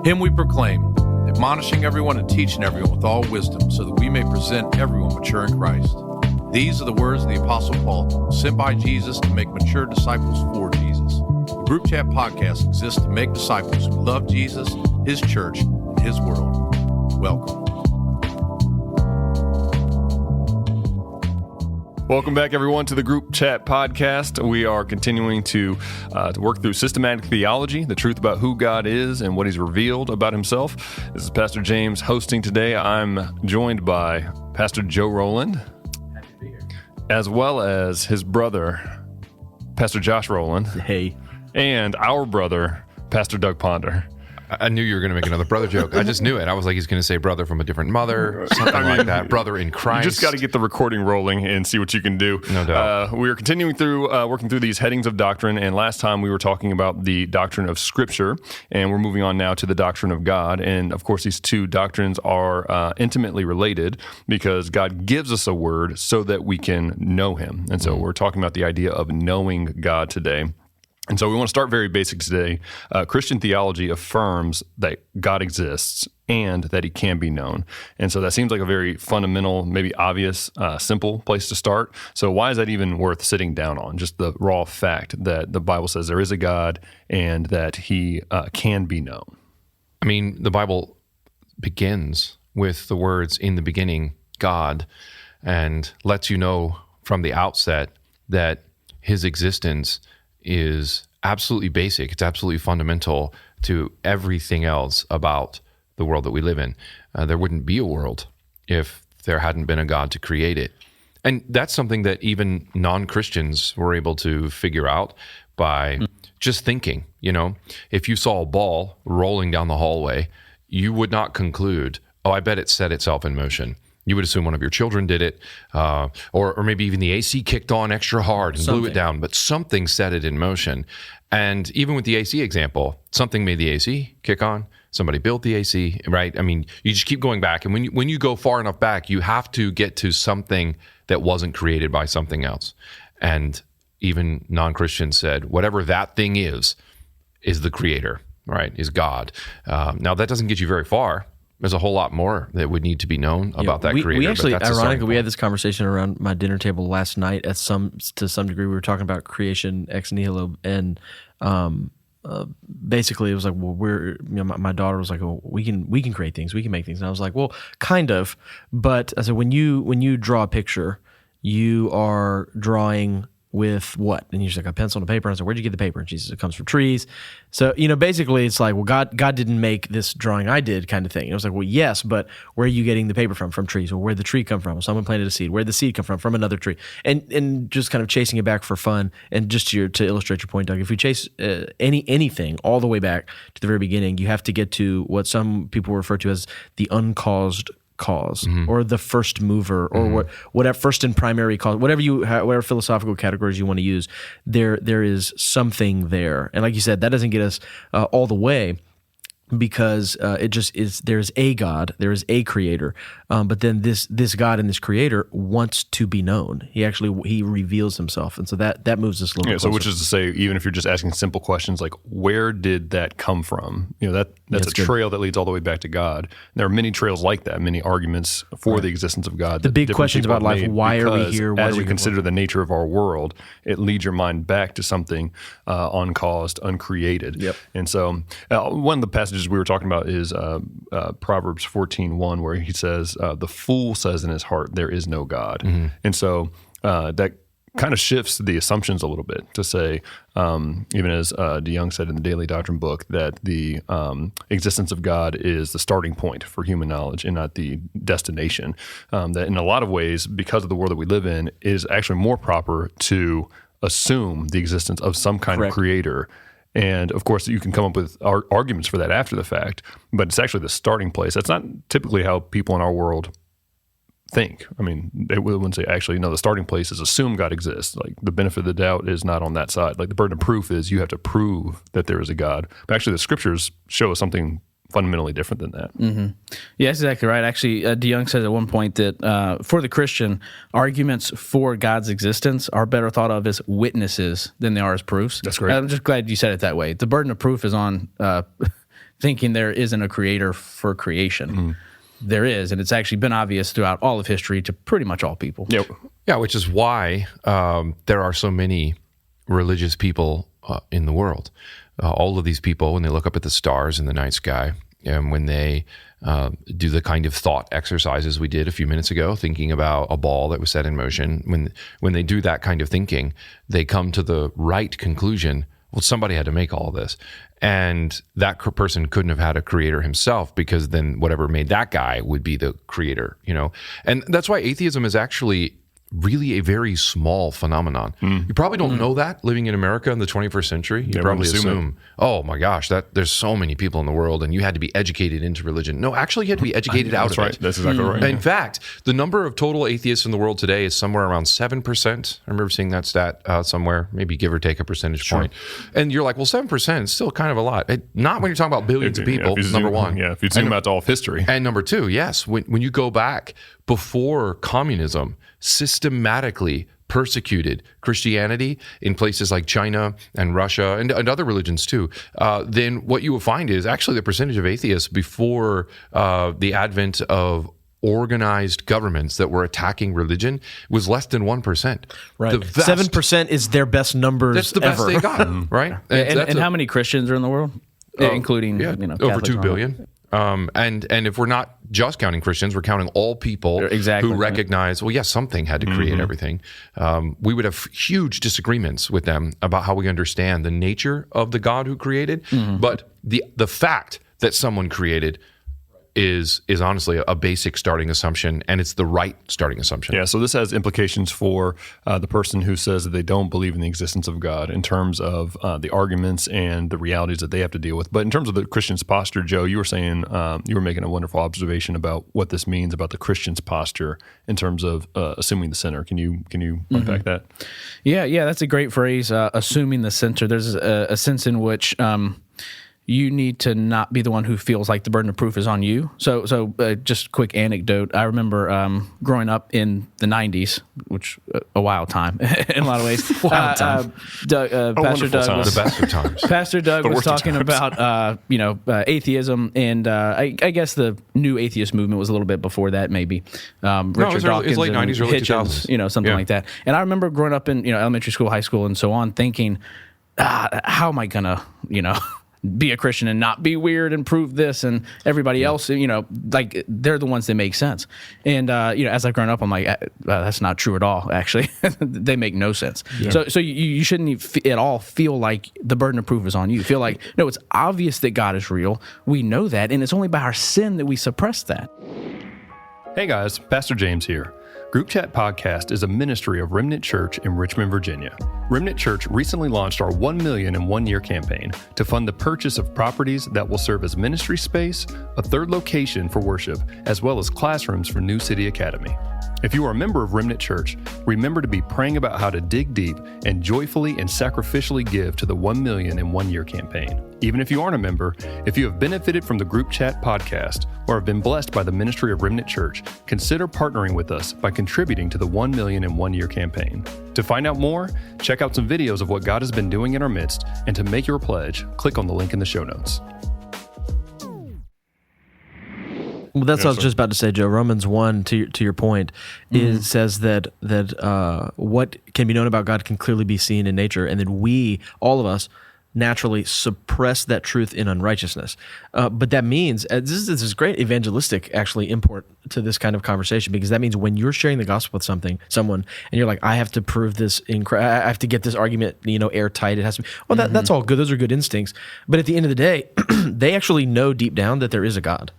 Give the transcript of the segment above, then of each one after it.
Him we proclaim, admonishing everyone and teaching everyone with all wisdom, so that we may present everyone mature in Christ. These are the words of the Apostle Paul, sent by Jesus to make mature disciples for Jesus. The Group Chat Podcast exists to make disciples who love Jesus, His church, and His world. Welcome. Welcome back, everyone, to the Group Chat Podcast. We are continuing to work through systematic theology, the truth about who God is and what He's revealed about Himself. This is Pastor James hosting today. I'm joined by Pastor Joe Rowland, happy to be here, as well as his brother, Pastor Josh Rowland. Hey. And our brother, Pastor Doug Ponder. I knew you were going to make another brother joke. I just knew it. I was like, he's going to say brother from a different mother, something like that. Brother in Christ. You just got to get the recording rolling and see what you can do. No doubt. We are continuing through working through these headings of doctrine, and last time we were talking about the doctrine of Scripture, and we're moving on now to the doctrine of God. And of course, these two doctrines are intimately related because God gives us a word so that we can know Him. And so we're talking about the idea of knowing God today. And so we want to start very basic today. Christian theology affirms that God exists and that He can be known. And so that seems like a very fundamental, maybe obvious, simple place to start. So why is that even worth sitting down on? Just the raw fact that the Bible says there is a God and that He can be known. I mean, the Bible begins with the words, in the beginning, God, and lets you know from the outset that His existence is absolutely basic. It's absolutely fundamental to everything else about the world that we live in. There wouldn't be a world if there hadn't been a God to create it. And that's something that even non-Christians were able to figure out by just thinking. You know, if you saw a ball rolling down the hallway, you would not conclude, oh, I bet it set itself in motion. You would assume one of your children did it, or maybe even the AC kicked on extra hard and blew it down, but something set it in motion. And even with the AC example, something made the AC kick on, somebody built the AC, right? I mean, you just keep going back. And when you go far enough back, you have to get to something that wasn't created by something else. And even non-Christians said, whatever that thing is the creator, right, is God. Now, that doesn't get you very far. There's a whole lot more that would need to be known about that creator. We actually, ironically, we had this conversation around my dinner table last night. To some degree, we were talking about creation ex nihilo, and basically, it was like, well, my daughter was like, well, we can create things, we can make things, and I was like, well, kind of, but I said, when you draw a picture, you are drawing with what? And he's like, a pencil and a paper. And I said, where'd you get the paper? And she says, it comes from trees. So, basically it's like, well, God didn't make this drawing I did kind of thing. And I was like, well, yes, but where are you getting the paper from? From trees. Well, where'd the tree come from? Well, someone planted a seed. Where'd the seed come from? From another tree. And just kind of chasing it back for fun. And just to illustrate your point, Doug, if we chase anything all the way back to the very beginning, you have to get to what some people refer to as the uncaused cause, or the first mover, or whatever first and primary cause, whatever philosophical categories you want to use, there is something there. And like you said, that doesn't get us all the way, because it just is. There's a God, there is a creator, but then this God and this creator wants to be known. He reveals Himself, and so that moves us a little bit closer. So which is to say, even if you're just asking simple questions like, where did that come from? That's a trail that leads all the way back to God. And there are many trails like that, many arguments for the existence of God. The big questions about life: why are we here? As you consider the nature of our world, it leads your mind back to something uncaused, uncreated. Yep. And so one of the passages we were talking about is Proverbs 14:1, where he says, the fool says in his heart, there is no God. And so that kind of shifts the assumptions a little bit to say, even as DeYoung said in the Daily Doctrine book, that the existence of God is the starting point for human knowledge and not the destination. That in a lot of ways, because of the world that we live in, it is actually more proper to assume the existence of some kind of creator. And of course, you can come up with arguments for that after the fact, but it's actually the starting place. That's not typically how people in our world think. I mean, they wouldn't say, actually, no, the starting place is assume God exists. Like, the benefit of the doubt is not on that side. Like, the burden of proof is you have to prove that there is a God. But actually, the Scriptures show us something fundamentally different than that. Mm-hmm. Yeah, that's exactly right. Actually, DeYoung said at one point that for the Christian, arguments for God's existence are better thought of as witnesses than they are as proofs. That's great. I'm just glad you said it that way. The burden of proof is on thinking there isn't a creator for creation. There is, and it's actually been obvious throughout all of history to pretty much all people. Yep. Yeah, which is why there are so many religious people in the world. All of these people, when they look up at the stars in the night sky, and when they do the kind of thought exercises we did a few minutes ago, thinking about a ball that was set in motion, when they do that kind of thinking, they come to the right conclusion. Well, somebody had to make all of this. And that person couldn't have had a creator himself, because then whatever made that guy would be the creator, And that's why atheism is actually really a very small phenomenon. You probably don't know that living in America in the 21st century. You probably assume, oh my gosh, there's so many people in the world and you had to be educated into religion. No, actually you had to be educated out of it. That's exactly right. In fact, the number of total atheists in the world today is somewhere around 7%. I remember seeing that stat somewhere, maybe give or take a percentage point. And you're like, well, 7% is still kind of a lot. Not when you're talking about billions of people, number one. Yeah, if you zoom out to all of history. And number two, yes, when you go back before communism, systematically persecuted Christianity in places like China and Russia and other religions too, then what you will find is actually the percentage of atheists before the advent of organized governments that were attacking religion was less than 1%. Right. 7% is their best numbers. That's the best ever. they got, right? And how many Christians are in the world? Including over Catholics 2 billion. And if we're not just counting Christians, we're counting all people who recognize, well, yes, something had to create everything. We would have huge disagreements with them about how we understand the nature of the God who created. But the fact that someone created is honestly a basic starting assumption, and it's the right starting assumption. Yeah, so this has implications for the person who says that they don't believe in the existence of God in terms of the arguments and the realities that they have to deal with. But in terms of the Christian's posture, Joe, you were saying, you were making a wonderful observation about what this means about the Christian's posture in terms of assuming the center. Can you unpack that? Yeah, that's a great phrase, assuming the center. There's a sense in which you need to not be the one who feels like the burden of proof is on you. So just quick anecdote. I remember growing up in the 90s, which a wild time in a lot of ways. Pastor Doug was the best of times. Pastor Doug was talking about atheism, and I guess the new atheist movement was a little bit before that, maybe. Richard Dawkins, it's late 90s, early Hitchens, 2000s. Something like that. And I remember growing up in elementary school, high school, and so on, thinking, how am I gonna be a Christian and not be weird and prove this, and everybody else, like they're the ones that make sense. And as I've grown up, I'm like, that's not true at all. Actually, they make no sense. Yeah. So you shouldn't at all feel like the burden of proof is on you. Feel like, no, it's obvious that God is real. We know that, and it's only by our sin that we suppress that. Hey guys, Pastor James here. Group Chat Podcast is a ministry of Remnant Church in Richmond, Virginia. Remnant Church recently launched our 1 million in 1 year campaign to fund the purchase of properties that will serve as ministry space, a third location for worship, as well as classrooms for New City Academy. If you are a member of Remnant Church, remember to be praying about how to dig deep and joyfully and sacrificially give to the 1 million in 1 year campaign. Even if you aren't a member, if you have benefited from the Group Chat Podcast or have been blessed by the ministry of Remnant Church, consider partnering with us by contributing to the 1 million in 1 year campaign. To find out more, check out some videos of what God has been doing in our midst, and to make your pledge, click on the link in the show notes. Well, that's what I was just about to say, Joe. Romans 1, to your point, says that what can be known about God can clearly be seen in nature, and that we, all of us, naturally suppress that truth in unrighteousness. But that means, this is great evangelistic, actually, import to this kind of conversation, because that means when you're sharing the gospel with someone, and you're like, I have to prove this, I have to get this argument, airtight, it has to be, well, that's all good, those are good instincts. But at the end of the day, they actually know deep down that there is a God.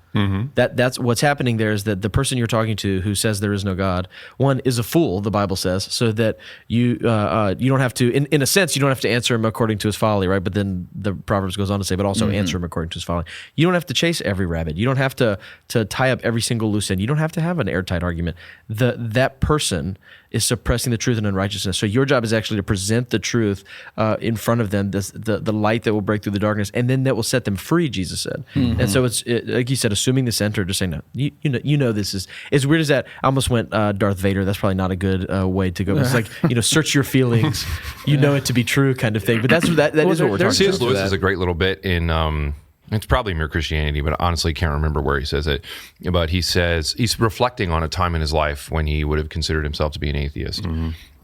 That's what's happening there, is that the person you're talking to who says there is no God, one, is a fool, the Bible says, so that you don't have to, in a sense, you don't have to answer him according to his folly, right? But then the Proverbs goes on to say, but also answer him according to his folly. You don't have to chase every rabbit. You don't have to tie up every single loose end. You don't have to have an airtight argument. That person is suppressing the truth in unrighteousness. So your job is actually to present the truth in front of them, the light that will break through the darkness, and then that will set them free, Jesus said. And so it's like you said, assuming the center, just saying, no, you know this is, as weird as that, I almost went Darth Vader. That's probably not a good way to go. It's like, search your feelings, know it to be true kind of thing. But that is what we're talking about. C.S. Lewis has a great little bit in It's probably mere Christianity, but honestly can't remember where he says it. But he says, he's reflecting on a time in his life when he would have considered himself to be an atheist.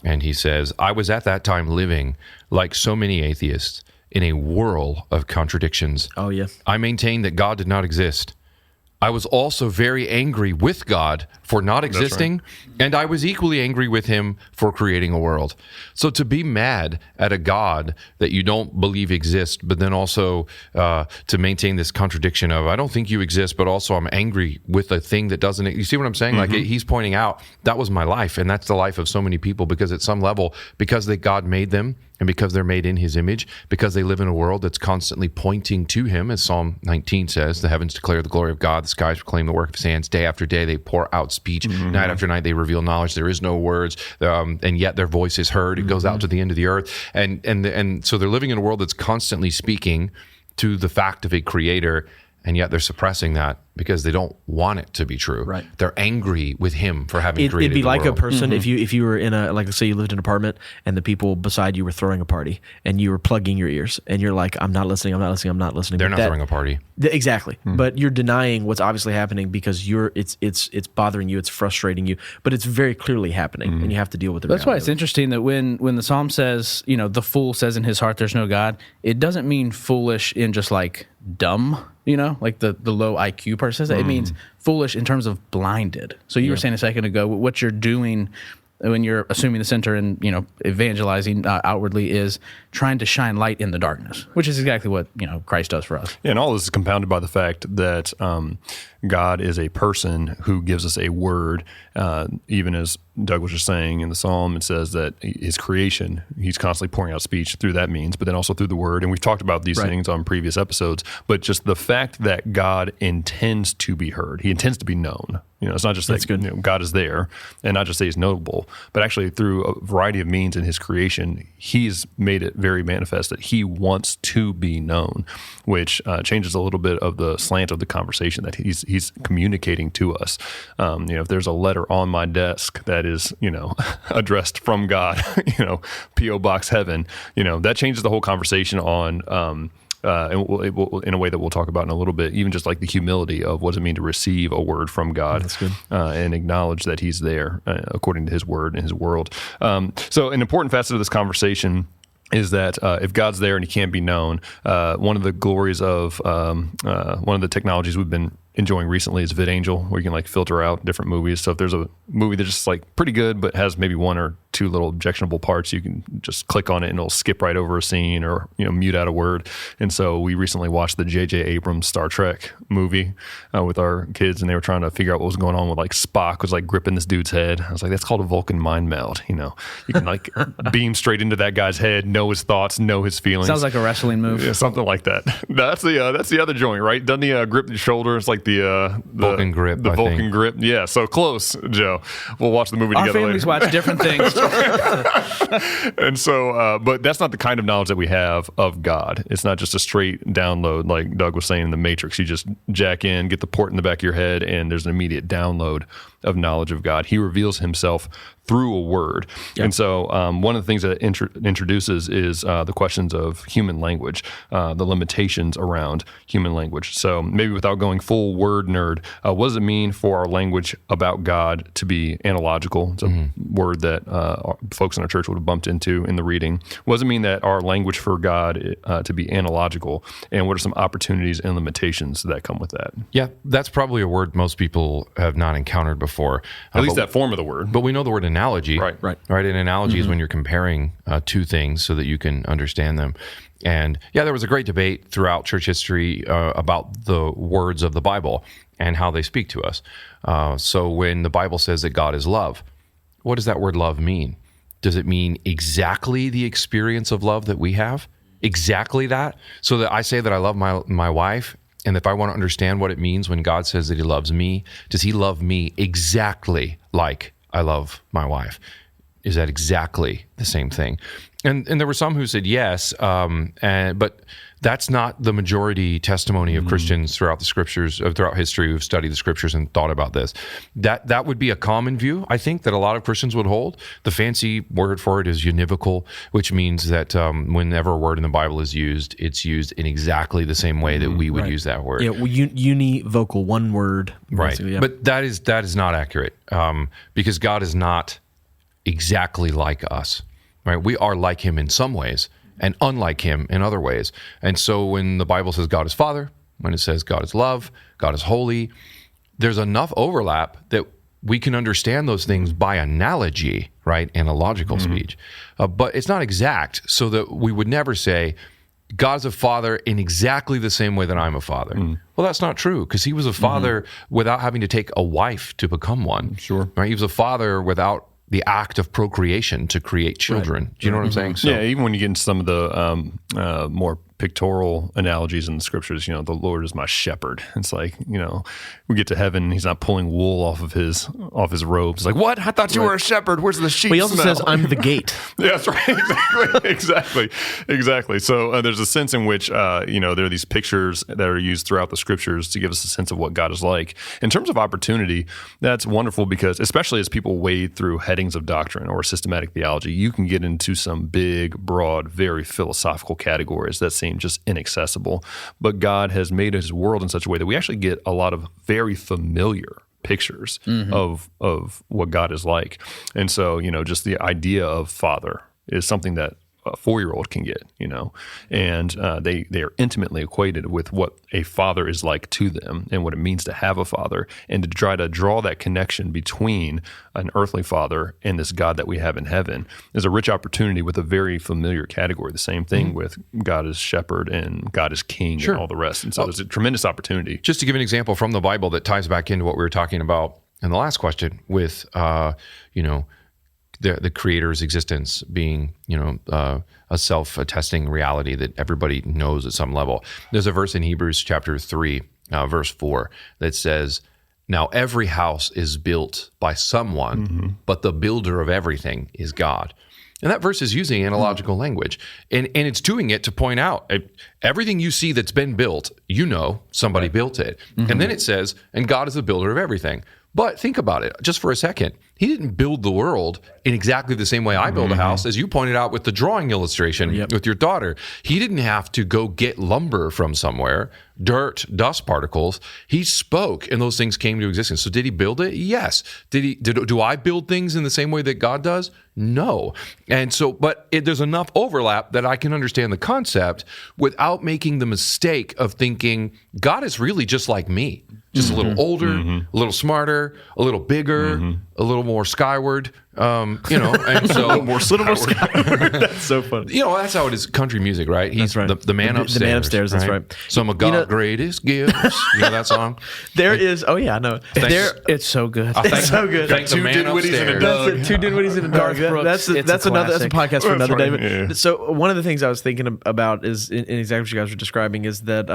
And he says, I was at that time living like so many atheists in a whirl of contradictions. Oh, yeah. I maintained that God did not exist. I was also very angry with God for not existing, and I was equally angry with him for creating a world. So to be mad at a God that you don't believe exists, but then also to maintain this contradiction of, I don't think you exist, but also I'm angry with a thing that doesn't, you see what I'm saying? Like he's pointing out, that was my life, and that's the life of so many people, because at some level, because God made them, and because they're made in his image, because they live in a world that's constantly pointing to him, as Psalm 19 says, the heavens declare the glory of God, the skies proclaim the work of his hands, day after day they pour out speech, night after night they reveal knowledge, there is no words, and yet their voice is heard, it goes out to the end of the earth, and so they're living in a world that's constantly speaking to the fact of a creator, and yet they're suppressing that because they don't want it to be true. Right. They're angry with him for having created It'd be the like world. a person if you were in a, like, say you lived in an apartment and the people beside you were throwing a party and you were plugging your ears and you're like, I'm not listening. They're not throwing a party. Exactly. But you're denying what's obviously happening because it's bothering you, it's frustrating you, but it's very clearly happening and you have to deal with it. That's why it's interesting that when the Psalm says, the fool says in his heart there's no God, it doesn't mean foolish in just like dumb, like the low IQ person says that. It means foolish in terms of blinded. So you were saying a second ago, what you're doing when you're assuming the center and evangelizing outwardly is trying to shine light in the darkness, which is exactly what Christ does for us. Yeah, and all this is compounded by the fact that God is a person who gives us a word. Even as Doug was just saying in the Psalm, it says that his creation, he's constantly pouring out speech through that means, but then also through the word. And we've talked about these things on previous episodes, but just the fact that God intends to be heard, he intends to be known. It's not just that God is there, and not just that he's notable, but actually through a variety of means in his creation, he's made it very manifest that he wants to be known, which changes a little bit of the slant of the conversation that he's communicating to us. If there's a letter on my desk that is, addressed from God, P.O. Box Heaven, that changes the whole conversation on it will, in a way that we'll talk about in a little bit, even just like the humility of what does it mean to receive a word from God. That's good. And acknowledge that he's there according to his word and his world. So an important facet of this conversation is that if God's there and he can't be known, one of the glories of one of the technologies we've been enjoying recently is VidAngel, where you can filter out different movies. So if there's a movie that's just pretty good but has maybe one or two little objectionable parts, you can just click on it and it'll skip right over a scene or mute out a word. And so we recently watched the J.J. Abrams Star Trek movie with our kids, and they were trying to figure out what was going on with Spock was gripping this dude's head. I was like, that's called a Vulcan mind meld. You can beam straight into that guy's head, know his thoughts, know his feelings. Sounds like a wrestling move. Yeah, something like that. That's the other joint, right? Doesn't he grip the shoulder? It's like the Vulcan grip. The Vulcan grip. Yeah, so close, Joe. We'll watch the movie Our together families later. watch different things. And so, but that's not the kind of knowledge that we have of God. It's not just a straight download like Doug was saying in the Matrix. You just jack in, get the port in the back of your head, and there's an immediate download of knowledge of God. He reveals himself through a word. Yep. And so one of the things that introduces is the questions of human language, the limitations around human language. So maybe without going full word nerd, what does it mean for our language about God to be analogical? It's a word that folks in our church would have bumped into in the reading. What does it mean that our language for God to be analogical? And what are some opportunities and limitations that come with that? Yeah, that's probably a word most people have not encountered before. At least that form of the word. But we know the word analogy. Right. An analogy is when you're comparing two things so that you can understand them. And yeah, there was a great debate throughout church history about the words of the Bible and how they speak to us. So when the Bible says that God is love, what does that word love mean? Does it mean exactly the experience of love that we have? Exactly that? So that I say that I love my wife, and if I want to understand what it means when God says that he loves me, does he love me exactly like I love my wife? Is that exactly the same thing? And there were some who said yes, but That's not the majority testimony of Christians throughout the scriptures, throughout history who've studied the scriptures and thought about this. That would be a common view, I think, that a lot of Christians would hold. The fancy word for it is univocal, which means that whenever a word in the Bible is used, it's used in exactly the same way that we would use that word. Yeah, univocal, one word. Right. Yeah. But that is not accurate because God is not exactly like us. Right? We are like him in some ways and unlike him in other ways. And so when the Bible says God is Father, when it says God is love, God is holy, there's enough overlap that we can understand those things by analogy, right? Analogical speech. But it's not exact, so that we would never say, God's a father in exactly the same way that I'm a father. Well, that's not true, because he was a father without having to take a wife to become one. Sure. Right? He was a father without the act of procreation to create children. Do you know what I'm saying? So, Yeah, even when you get into some of the more pictorial analogies in the scriptures, the Lord is my shepherd. It's like, we get to heaven, he's not pulling wool off of his robes. It's like, what? I thought you were a shepherd. Where's the sheep? But he also says, I'm the gate. Yeah, that's right. Exactly. So there's a sense in which, there are these pictures that are used throughout the scriptures to give us a sense of what God is like. In terms of opportunity, that's wonderful because, especially as people wade through headings of doctrine or systematic theology, you can get into some big, broad, very philosophical categories that seem just inaccessible. But God has made his world in such a way that we actually get a lot of very familiar pictures of what God is like. And so, just the idea of father is something that a 4-year-old can get, and they are intimately equated with what a father is like to them and what it means to have a father, and to try to draw that connection between an earthly father and this God that we have in heaven is a rich opportunity with a very familiar category. The same thing with God as shepherd and God as king and all the rest. And so there's a tremendous opportunity. just to give an example from the Bible that ties back into what we were talking about in the last question with, the Creator's existence being, a self-attesting reality that everybody knows at some level. There's a verse in Hebrews chapter 3, verse 4, that says, "Now every house is built by someone, but the builder of everything is God." And that verse is using analogical language. And it's doing it to point out everything you see that's been built, somebody built it. And then it says, and God is the builder of everything. But think about it just for a second. He didn't build the world in exactly the same way I build a house, as you pointed out with the drawing illustration with your daughter. He didn't have to go get lumber from somewhere, dirt, dust particles. He spoke, and those things came to existence. So did he build it? Yes. Do I build things in the same way that God does? No. And so, but there's enough overlap that I can understand the concept without making the mistake of thinking God is really just like me. Just a little older, a little smarter, a little bigger, a little more skyward, and so more skyward. That's so funny. That's how it is. Country music, right? He's right. the man upstairs. The man upstairs. That's right. Some of God's greatest gifts. That song. There is. Oh yeah, no. It's so good. It's so good. Thank the man upstairs. Two Dinwitties and a dog. That's a podcast for another day. Yeah. So one of the things I was thinking about is in exactly what you guys were describing is that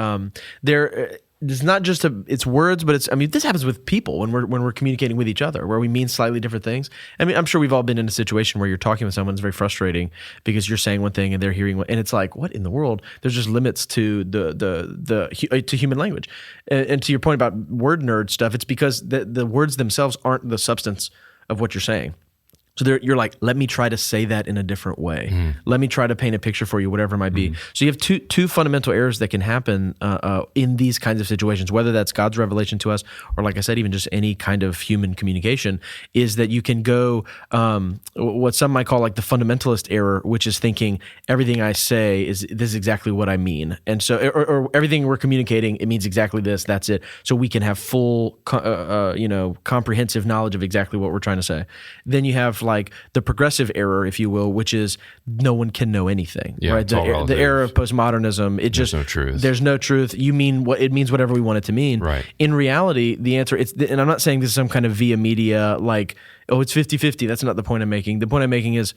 it's not just it's words, but this happens with people when we're communicating with each other, where we mean slightly different things. I'm sure we've all been in a situation where you're talking with someone, it's very frustrating because you're saying one thing and they're hearing one, and it's like, what in the world? There's just limits to to human language. And to your point about word nerd stuff, it's because the words themselves aren't the substance of what you're saying. So you're like, let me try to say that in a different way. Let me try to paint a picture for you, whatever it might be. So you have two fundamental errors that can happen in these kinds of situations, whether that's God's revelation to us or, like I said, even just any kind of human communication, is that you can go what some might call like the fundamentalist error, which is thinking everything I say this is exactly what I mean. And so, or everything we're communicating, it means exactly this, that's it. So we can have full, comprehensive knowledge of exactly what we're trying to say. Then you have like the progressive error, if you will, which is no one can know anything. Yeah, right? The era of postmodernism. There's no truth. There's no truth. You mean what it means, whatever we want it to mean. Right. In reality, the answer and I'm not saying this is some kind of via media like, oh, it's 50-50. That's not the point I'm making. The point I'm making is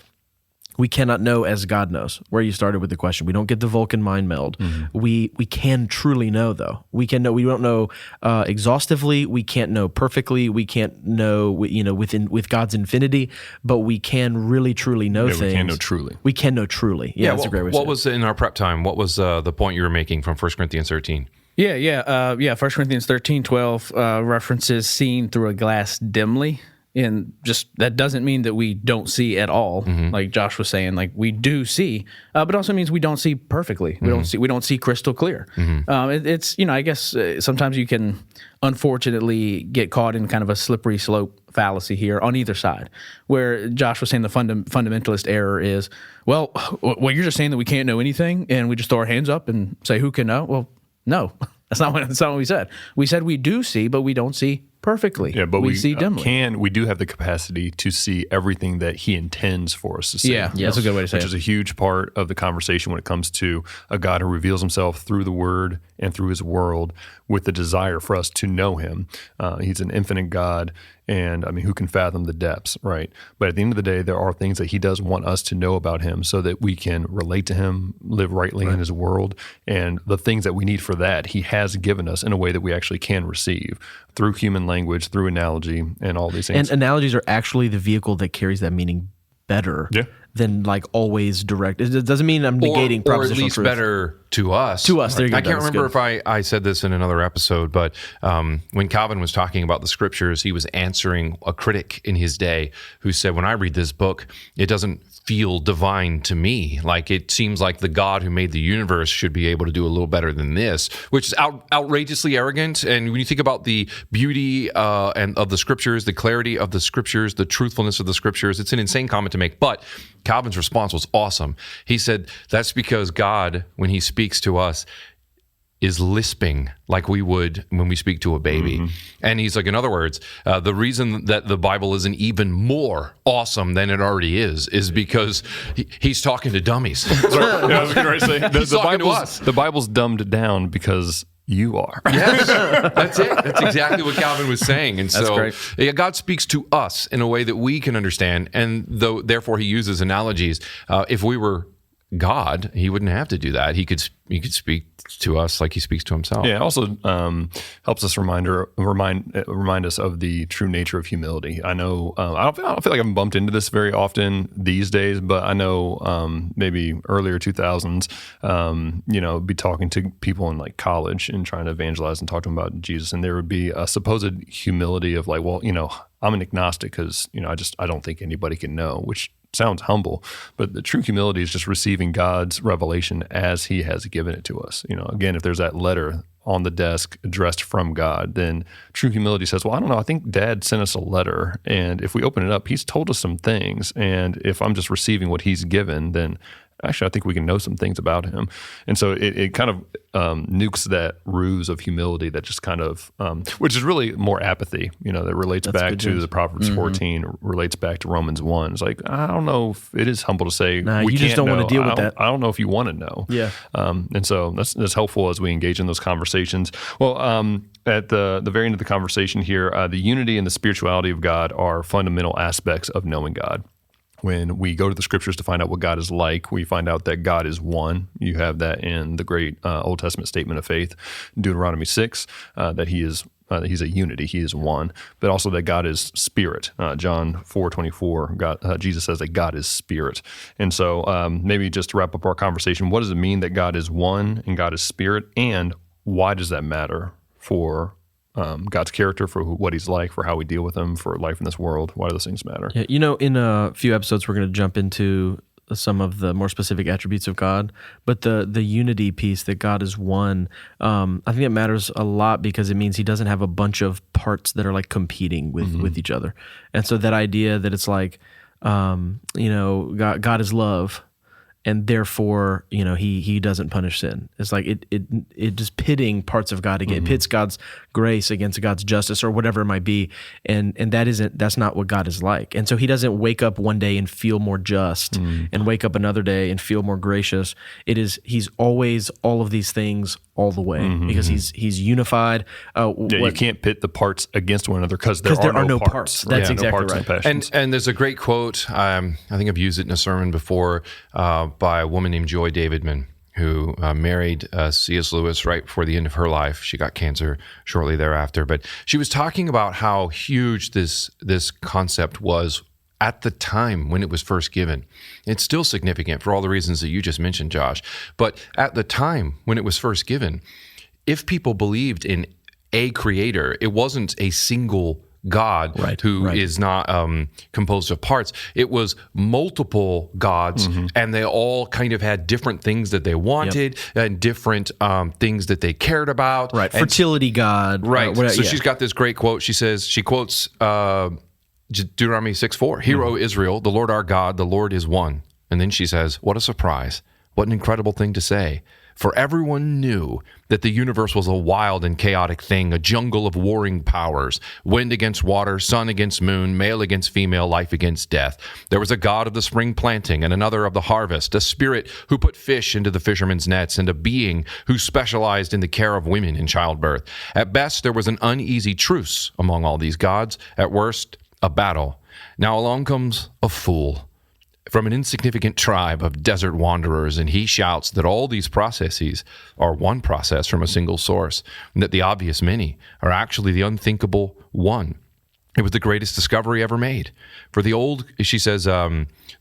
We cannot know as God knows, where you started with the question. We don't get the Vulcan mind meld. We can truly know, though. We can know. We don't know exhaustively. We can't know perfectly. We can't know, with God's infinity. But we can really, truly know things. We can know truly. We can know truly. Yeah, that's a great way to say it. What was in our prep time? What was the point you were making from 1 Corinthians 13? Yeah. 1 Corinthians 13:12 references seeing through a glass dimly. And just that doesn't mean that we don't see at all, like Josh was saying. Like we do see, but also means we don't see perfectly. We don't see crystal clear. It's I guess sometimes you can unfortunately get caught in kind of a slippery slope fallacy here on either side, where Josh was saying the fundamentalist error is, well, you're just saying that we can't know anything, and we just throw our hands up and say who can know. Well, no, that's not what we said. We said we do see, but we don't see perfectly. Yeah, but we see dimly. We do have the capacity to see everything that he intends for us to see. Yeah, that's a good way to say it. Which is a huge part of the conversation when it comes to a God who reveals himself through the word and through his world with the desire for us to know him. He's an infinite God, and who can fathom the depths, right? But at the end of the day, there are things that he does want us to know about him so that we can relate to him, live rightly in his world, and the things that we need for that, he has given us in a way that we actually can receive through human language, through analogy, and all these things. And analogies are actually the vehicle that carries that meaning better than like always direct. It doesn't mean I'm negating propositional truth. Or at least better to us. To us, there you go. I can't remember if I said this in another episode, but when Calvin was talking about the scriptures, he was answering a critic in his day who said, when I read this book, it doesn't feel divine to me. Like it seems like the God who made the universe should be able to do a little better than this, which is outrageously arrogant. And when you think about the beauty and of the scriptures, the clarity of the scriptures, the truthfulness of the scriptures, it's an insane comment to make. But Calvin's response was awesome. He said, that's because God, when he speaks to us, is lisping like we would when we speak to a baby. And he's like, in other words, the reason that the Bible isn't even more awesome than it already is because he's talking to dummies. I was going to say, the Bible's dumbed down because you are. Yes, that's it. That's exactly what Calvin was saying. And that's so great. Yeah, God speaks to us in a way that we can understand. And therefore he uses analogies. If we were God, he wouldn't have to do that. He could speak to us like he speaks to himself. Yeah, it also helps us remind us of the true nature of humility. I know I don't feel like I've bumped into this very often these days, but I know maybe earlier 2000s, be talking to people in like college and trying to evangelize and talk to them about Jesus, and there would be a supposed humility of like, well, I'm an agnostic because I don't think anybody can know, which sounds humble, but the true humility is just receiving God's revelation as he has given it to us. Again, if there's that letter on the desk addressed from God, then true humility says, well, I don't know, I think Dad sent us a letter, and if we open it up, he's told us some things, and if I'm just receiving what he's given, then actually I think we can know some things about him. And so it kind of nukes that ruse of humility that just kind of, which is really more apathy, that relates back to the Proverbs 14, relates back to Romans 1. It's like, I don't know if it is humble to say, you just don't want to deal with that. I don't know if you want to know. Yeah. And so that's helpful as we engage in those conversations. Well, at the very end of the conversation here, the unity and the spirituality of God are fundamental aspects of knowing God. When we go to the scriptures to find out what God is like, we find out that God is one. You have that in the great Old Testament statement of faith, Deuteronomy 6, that he's a unity, he is one, but also that God is spirit. John 4:24, Jesus says that God is spirit. And so maybe just to wrap up our conversation, what does it mean that God is one and God is spirit, and why does that matter for God's character, for what he's like, for how we deal with him, for life in this world? Why do those things matter? Yeah, in a few episodes, we're going to jump into some of the more specific attributes of God, but the unity piece, that God is one, I think it matters a lot because it means he doesn't have a bunch of parts that are like competing with each other. And so that idea that it's like, God is love, and therefore, he doesn't punish sin. It's like it just pitting parts of God again. It pits God's grace against God's justice or whatever it might be, and that's not what God is like. And so he doesn't wake up one day and feel more just, and wake up another day and feel more gracious. He's always all of these things all the way, because he's unified. You can't pit the parts against one another because there are no parts. That's no exactly parts right. and passions. And there's a great quote, I think I've used it in a sermon before, by a woman named Joy Davidman, who married C.S. Lewis right before the end of her life. She got cancer shortly thereafter. But she was talking about how huge this concept was at the time when it was first given. It's still significant for all the reasons that you just mentioned, Josh. But at the time when it was first given, if people believed in a creator, it wasn't a single God who is not composed of parts. It was multiple gods, and they all kind of had different things that they wanted and different things that they cared about. Right, fertility God. Right. So she's got this great quote. She quotes Deuteronomy 6:4. Hear, O Israel, the Lord our God, the Lord is one. And then she says, what a surprise. What an incredible thing to say. For everyone knew that the universe was a wild and chaotic thing, a jungle of warring powers, wind against water, sun against moon, male against female, life against death. There was a God of the spring planting and another of the harvest, a spirit who put fish into the fishermen's nets, and a being who specialized in the care of women in childbirth. At best, there was an uneasy truce among all these gods. At worst, a battle. Now along comes a fool from an insignificant tribe of desert wanderers, and he shouts that all these processes are one process from a single source, and that the obvious many are actually the unthinkable one. It was the greatest discovery ever made. For the old, she says,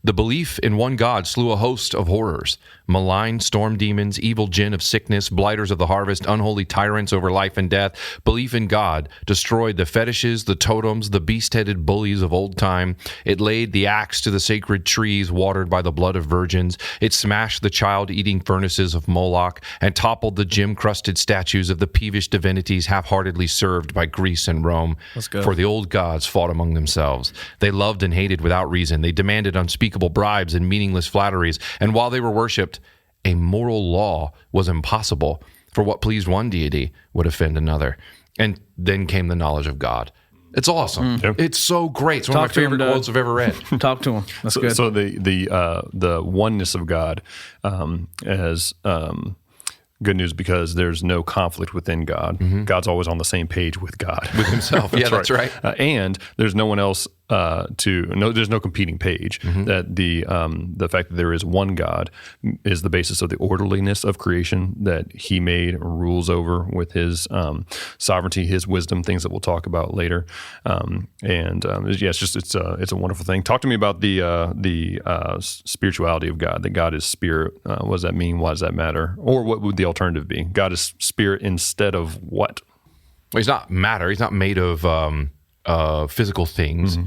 the belief in one God slew a host of horrors, malign storm demons, evil jinn of sickness, blighters of the harvest, unholy tyrants over life and death. Belief in God destroyed the fetishes, the totems, the beast-headed bullies of old time. It laid the axe to the sacred trees watered by the blood of virgins. It smashed the child-eating furnaces of Moloch and toppled the gem-crusted statues of the peevish divinities half-heartedly served by Greece and Rome. Let's go. For the old gods fought among themselves. They loved and hated without reason. They demanded unspeakable bribes and meaningless flatteries. And while they were worshipped, a moral law was impossible, for what pleased one deity would offend another. And then came the knowledge of God. It's awesome. It's so great. It's one of my favorite quotes I've ever read. Talk to him. That's good. So the oneness of God as good news, because there's no conflict within God. God's always on the same page with God, With himself. Yeah, that's right. And there's no one else there's no competing page. That the fact that there is one God is the basis of the orderliness of creation that He made rules over with His sovereignty, His wisdom, things that we'll talk about later. It's a wonderful thing. Talk to me about the spirituality of God. That God is spirit. What does that mean? Why does that matter? Or what would the alternative be? God is spirit instead of what? Well, He's not matter. He's not made of physical things.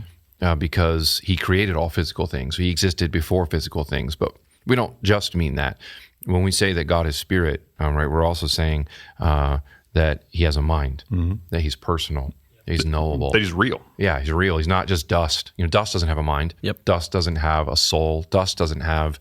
Because He created all physical things. He existed before physical things. But we don't just mean that. When we say that God is spirit, right, we're also saying that He has a mind, that He's personal, He's knowable. That He's real. Yeah, He's real. He's not just dust. Dust doesn't have a mind. Yep. Dust doesn't have a soul. Dust doesn't have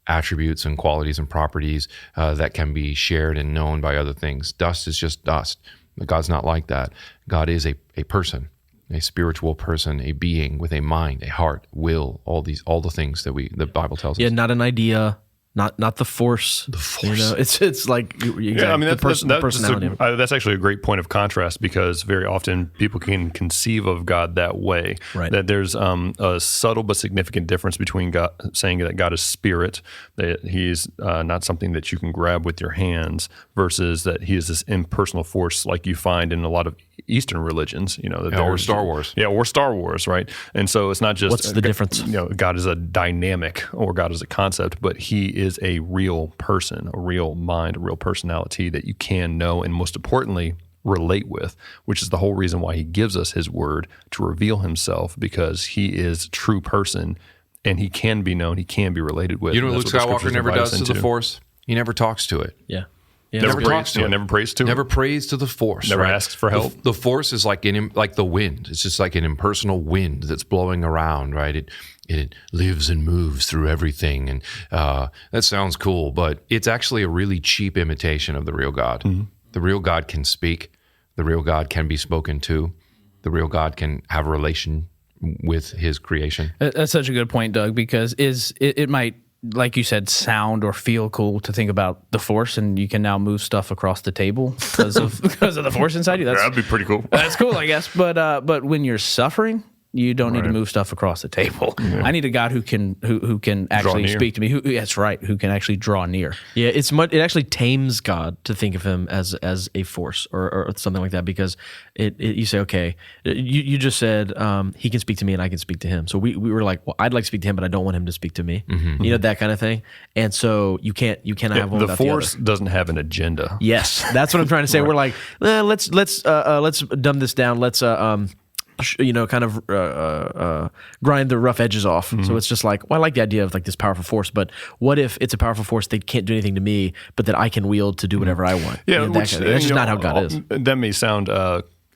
attributes and qualities and properties that can be shared and known by other things. Dust is just dust. But God's not like that. God is a person. A spiritual person, a being with a mind, a heart, will, all the things that the Bible tells us. Yeah, not an idea, not the force. The force. It's like the personality. That's actually a great point of contrast, because very often people can conceive of God that way. Right. That there's a subtle but significant difference between God, saying that God is spirit, that He's not something that you can grab with your hands, versus that He is this impersonal force like you find in a lot of Eastern religions, or Star Wars. Yeah, or Star Wars, right? And so it's not just... What's the difference? God is a dynamic, or God is a concept, but He is a real person, a real mind, a real personality that you can know, and most importantly, relate with, which is the whole reason why He gives us His word to reveal Himself, because He is a true person, and He can be known, He can be related with. You know what Luke Skywalker never does to the Force? He never talks to it. Yeah. Yeah, Never talks to it. Never prays to it. Never prays to the force. Never right? asks for help. The force is like like the wind. It's just like an impersonal wind that's blowing around, right? It lives and moves through everything, and that sounds cool, but it's actually a really cheap imitation of the real God. Mm-hmm. The real God can speak. The real God can be spoken to. The real God can have a relation with his creation. That's such a good point, Doug, because it might, like you said, sound or feel cool to think about the force, and you can now move stuff across the table because of the force inside you. That'd be pretty cool. That's cool, I guess. But when you're suffering, you don't need to move stuff across the table. Yeah. I need a God who can actually speak to me. That's right. Who can actually draw near. Yeah, it actually tames God to think of him as a force or something like that, because you say, okay, you just said he can speak to me and I can speak to him. So we were like, well, I'd like to speak to him, but I don't want him to speak to me. Mm-hmm. You know, that kind of thing. And so you cannot have one without the force doesn't have an agenda. Yes, that's what I'm trying to say. Right. We're like, let's dumb this down. Let's kind of grind the rough edges off. Mm-hmm. So it's just like, well, I like the idea of like this powerful force, but what if it's a powerful force that can't do anything to me, but that I can wield to do whatever I want? Yeah, that's just not how God is. That may sound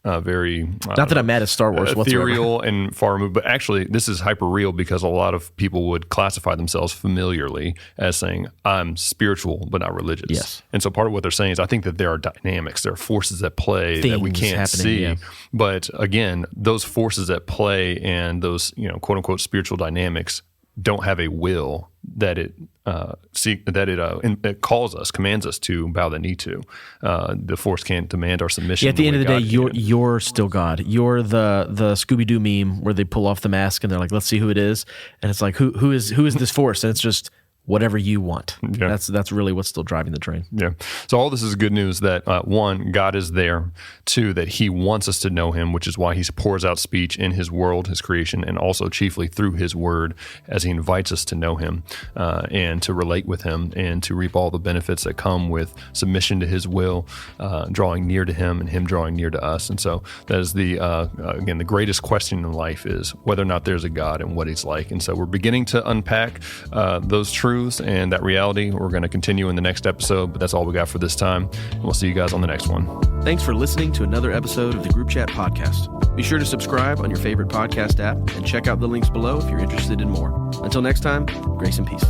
very not that I'm mad at Star Wars ethereal and far removed, but actually this is hyper real, because a lot of people would classify themselves familiarly as saying, I'm spiritual but not religious. Yes. And so part of what they're saying is, I think that there are dynamics, there are forces at play that we can't see. Yeah. But again, those forces at play and those quote unquote spiritual dynamics don't have a will that it calls us, commands us to bow the knee to. The force can't demand our submission. Yeah, at the end of the day, you're still God. You're the Scooby-Doo meme where they pull off the mask and they're like, let's see who it is, and it's like, who is this force? And it's just whatever you want. Yeah. That's really what's still driving the train. Yeah. So all this is good news that one, God is there. Two, that he wants us to know him, which is why he pours out speech in his world, his creation, and also chiefly through his word as he invites us to know him and to relate with him and to reap all the benefits that come with submission to his will, drawing near to him and him drawing near to us. And so that is again, the greatest question in life is whether or not there's a God and what he's like. And so we're beginning to unpack those truths and that reality. We're going to continue in the next episode, but that's all we got for this time. And we'll see you guys on the next one. Thanks for listening to another episode of the Group Chat Podcast. Be sure to subscribe on your favorite podcast app and check out the links below if you're interested in more. Until next time, grace and peace.